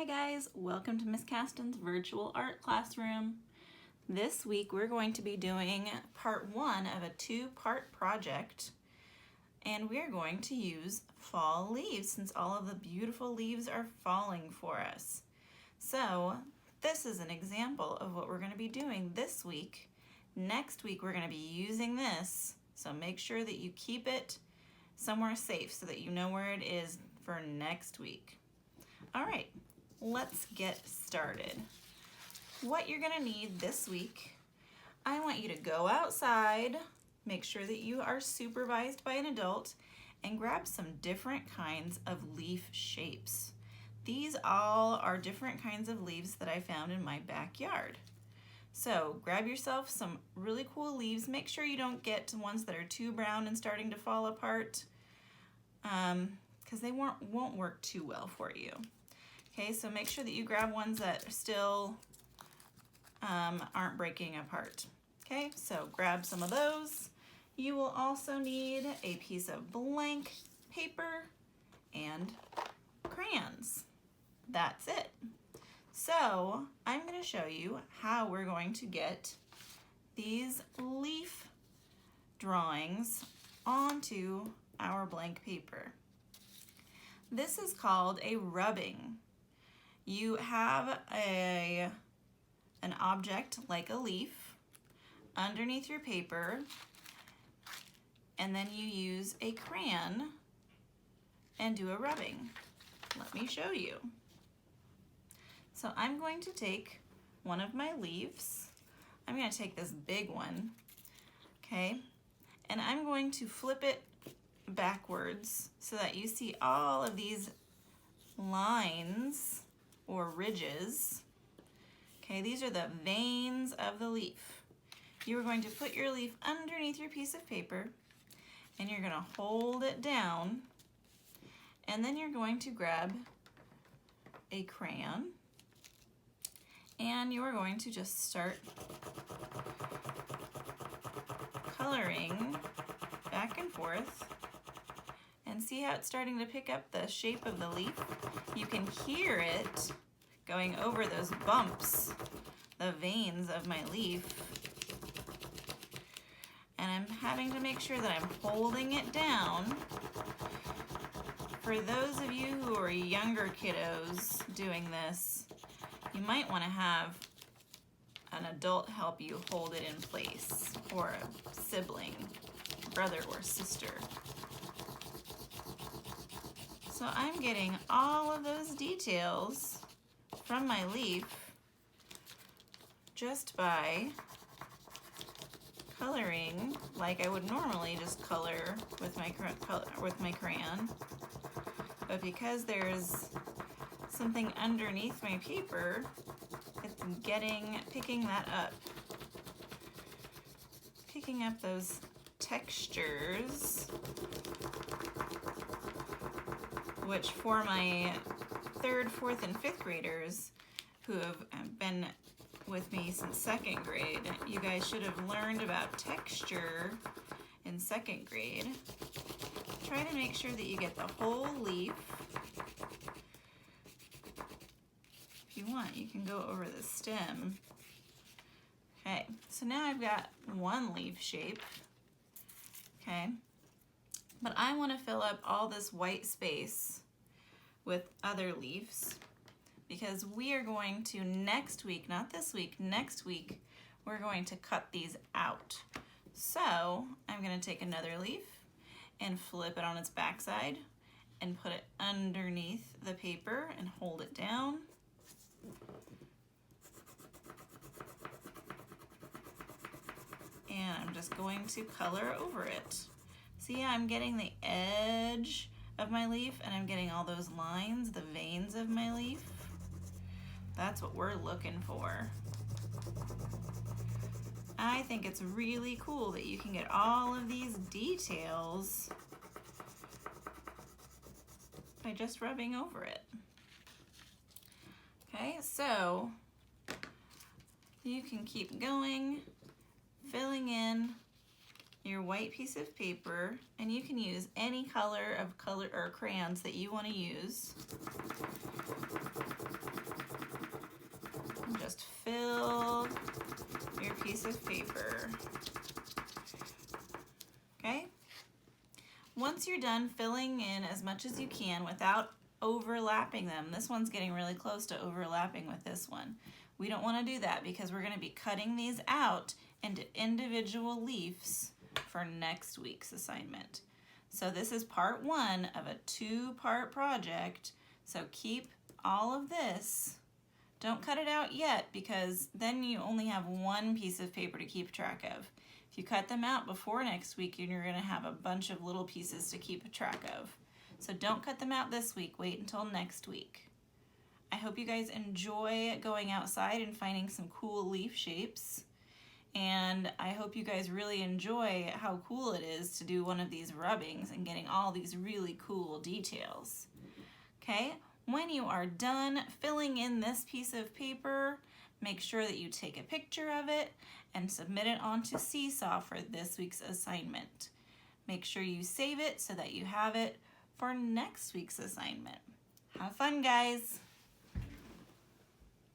Hi guys, welcome to Miss Kasten's virtual art classroom. This week we're going to be doing part one of a two-part project, and we're going to use fall leaves since all of the beautiful leaves are falling for us. So this is an example of what we're going to be doing this week. Next week we're going to be using this, so make sure that you keep it somewhere safe so that you know where it is for next week. All right. Let's get started. What you're gonna need this week, I want you to go outside, make sure that you are supervised by an adult, and grab some different kinds of leaf shapes. These all are different kinds of leaves that I found in my backyard. So grab yourself some really cool leaves. Make sure you don't get ones that are too brown and starting to fall apart, because they won't work too well for you. Okay, so make sure that you grab ones that still aren't breaking apart. Okay, so grab some of those. You will also need a piece of blank paper and crayons. That's it. So I'm going to show you how we're going to get these leaf drawings onto our blank paper. This is called a rubbing. You have an object like a leaf underneath your paper, and then you use a crayon and do a rubbing. Let me show you. So I'm going to take one of my leaves. I'm going to take this big one, okay, and I'm going to flip it backwards so that you see all of these lines or ridges. Okay, these are the veins of the leaf. You are going to put your leaf underneath your piece of paper, and you're going to hold it down, and then you're going to grab a crayon, and you are going to just start coloring back and forth. And see how it's starting to pick up the shape of the leaf? You can hear it going over those bumps, the veins of my leaf. And I'm having to make sure that I'm holding it down. For those of you who are younger kiddos doing this, you might want to have an adult help you hold it in place, or a sibling, brother or sister. So I'm getting all of those details from my leaf just by coloring like I would normally just color with my crayon. But because there's something underneath my paper, it's picking that up. Picking up those textures, which for my 3rd, 4th, and 5th graders who have been with me since 2nd grade, you guys should have learned about texture in 2nd grade. Try to make sure that you get the whole leaf. If you want, you can go over the stem. Okay, so now I've got one leaf shape, okay? But I want to fill up all this white space with other leaves, because we are going to next week, not this week, next week, we're going to cut these out. So I'm going to take another leaf and flip it on its backside and put it underneath the paper and hold it down. And I'm just going to color over it. See, I'm getting the edge of my leaf, and I'm getting all those lines, the veins of my leaf. That's what we're looking for. I think it's really cool that you can get all of these details by just rubbing over it. Okay, so you can keep going, filling in your white piece of paper, and you can use any color or crayons that you want to use. fill your piece of paper. Okay? Once you're done filling in as much as you can without overlapping them, this one's getting really close to overlapping with this one. We don't want to do that because we're going to be cutting these out into individual leaves for next week's assignment. So this is part one of a two-part project. So keep all of this. Don't cut it out yet because then you only have one piece of paper to keep track of. If you cut them out before next week, you're going to have a bunch of little pieces to keep track of. So don't cut them out this week. Wait until next week. I hope you guys enjoy going outside and finding some cool leaf shapes. And I hope you guys really enjoy how cool it is to do one of these rubbings and getting all these really cool details. Okay, when you are done filling in this piece of paper, make sure that you take a picture of it and submit it onto Seesaw for this week's assignment. Make sure you save it so that you have it for next week's assignment. Have fun, guys!